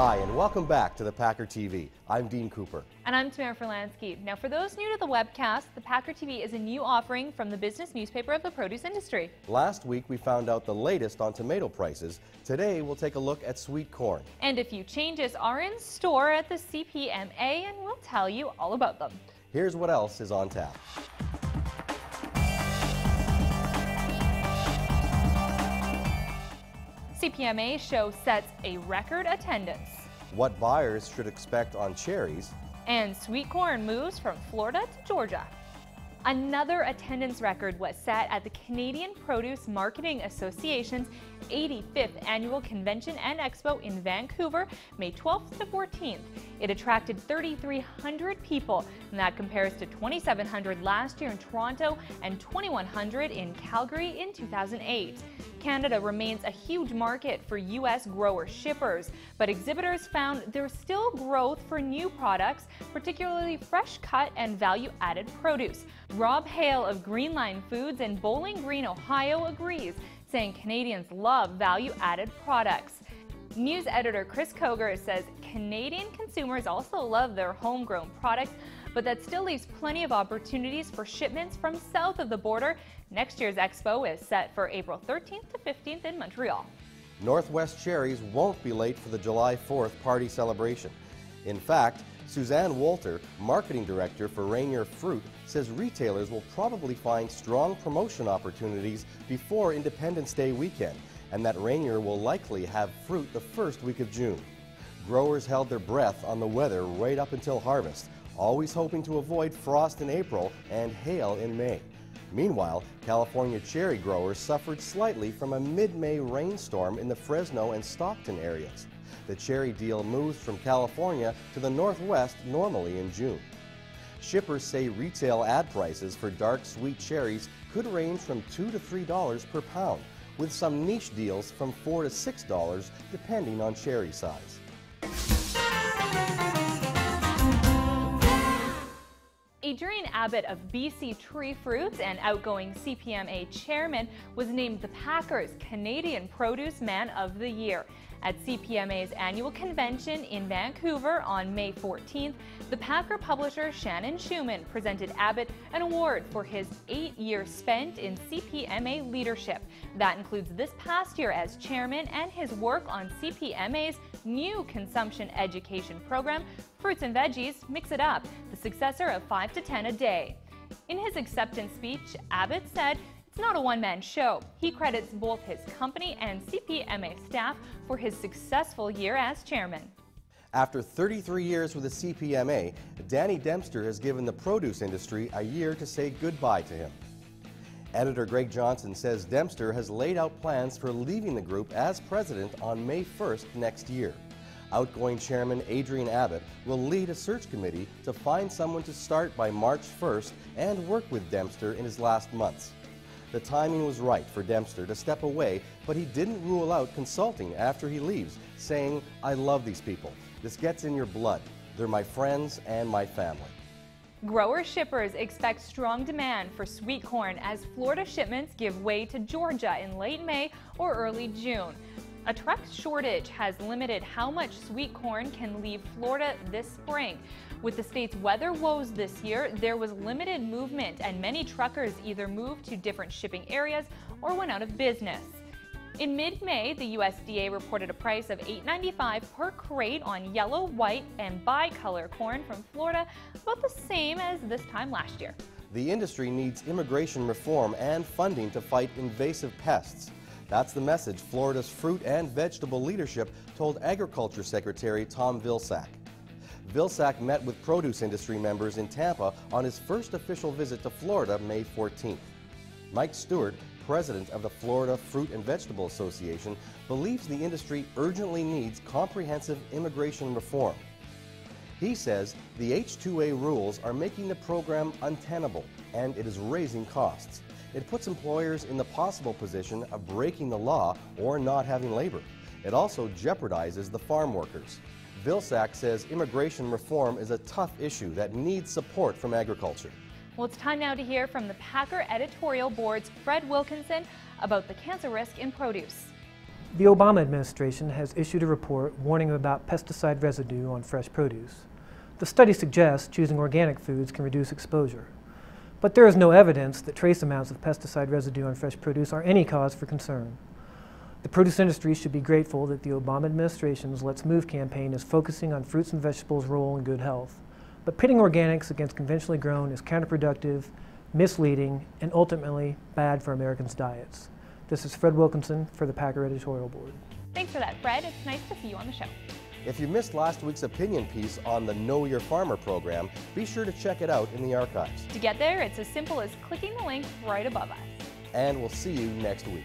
Hi, and welcome back to the Packer TV. I'm Dean Cooper. And I'm Tamara Furlansky. Now, for those new to the webcast, the Packer TV is a new offering from the business newspaper of the produce industry. Last week, we found out the latest on tomato prices. Today, we'll take a look at sweet corn. And a few changes are in store at the CPMA, and we'll tell you all about them. Here's what else is on tap. CPMA show sets a record attendance. What buyers should expect on cherries. And sweet corn moves from Florida to Georgia. Another attendance record was set at the Canadian Produce Marketing Association's 85th Annual Convention and Expo in Vancouver, May 12th to 14th. It attracted 3,300 people, and that compares to 2,700 last year in Toronto and 2,100 in Calgary in 2008. Canada remains a huge market for U.S. grower shippers, but exhibitors found there's still growth for new products, particularly fresh cut and value-added produce. Rob Hale of Greenline Foods in Bowling Green, Ohio agrees, saying Canadians love value-added products. News editor Chris Koger says Canadian consumers also love their homegrown products, but that still leaves plenty of opportunities for shipments from south of the border. Next year's expo is set for April 13th to 15th in Montreal. Northwest Cherries won't be late for the July 4th party celebration. In fact, Suzanne Wolter, marketing director for Rainier Fruit, says retailers will probably find strong promotion opportunities before Independence Day weekend, and that Rainier will likely have fruit the first week of June. Growers held their breath on the weather right up until harvest, always hoping to avoid frost in April and hail in May. Meanwhile, California cherry growers suffered slightly from a mid-May rainstorm in the Fresno and Stockton areas. The cherry deal moves from California to the Northwest normally in June. Shippers say retail ad prices for dark sweet cherries could range from $2 to $3 per pound, with some niche deals from $4 to $6 depending on cherry size. Adrian Abbott of BC Tree Fruits and outgoing CPMA chairman was named the Packers Canadian Produce Man of the Year. At CPMA's annual convention in Vancouver on May 14th, the Packer publisher Shannon Schumann presented Abbott an award for his 8 years spent in CPMA leadership. That includes this past year as chairman and his work on CPMA's new consumption education program, Fruits and Veggies, Mix It Up, the successor of 5 to 10 a day. In his acceptance speech, Abbott said it's not a one-man show. He credits both his company and CPMA staff for his successful year as chairman. After 33 years with the CPMA, Danny Dempster has given the produce industry a year to say goodbye to him. Editor Greg Johnson says Dempster has laid out plans for leaving the group as president on May 1st next year. Outgoing chairman Adrian Abbott will lead a search committee to find someone to start by March 1st and work with Dempster in his last months. The timing was right for Dempster to step away, but he didn't rule out consulting after he leaves, saying, "I love these people. This gets in your blood. They're my friends and my family." Grower shippers expect strong demand for sweet corn as Florida shipments give way to Georgia in late May or early June. A truck shortage has limited how much sweet corn can leave Florida this spring. With the state's weather woes this year, there was limited movement and many truckers either moved to different shipping areas or went out of business. In mid-May, the USDA reported a price of $8.95 per crate on yellow, white, and bicolor corn from Florida, about the same as this time last year. The industry needs immigration reform and funding to fight invasive pests. That's the message Florida's fruit and vegetable leadership told Agriculture Secretary Tom Vilsack. Vilsack met with produce industry members in Tampa on his first official visit to Florida May 14th. Mike Stewart, president of the Florida Fruit and Vegetable Association, believes the industry urgently needs comprehensive immigration reform. He says the H-2A rules are making the program untenable and it is raising costs. It puts employers in the possible position of breaking the law or not having labor. It also jeopardizes the farm workers. Vilsack says immigration reform is a tough issue that needs support from agriculture. Well, it's time now to hear from the Packer editorial board's Fred Wilkinson about the cancer risk in produce. The Obama administration has issued a report warning about pesticide residue on fresh produce. The study suggests choosing organic foods can reduce exposure. But there is no evidence that trace amounts of pesticide residue on fresh produce are any cause for concern. The produce industry should be grateful that the Obama administration's Let's Move campaign is focusing on fruits and vegetables' role in good health. But pitting organics against conventionally grown is counterproductive, misleading, and ultimately bad for Americans' diets. This is Fred Wilkinson for the Packer Editorial Board. Thanks for that, Fred. It's nice to see you on the show. If you missed last week's opinion piece on the Know Your Farmer program, be sure to check it out in the archives. To get there, it's as simple as clicking the link right above us. And we'll see you next week.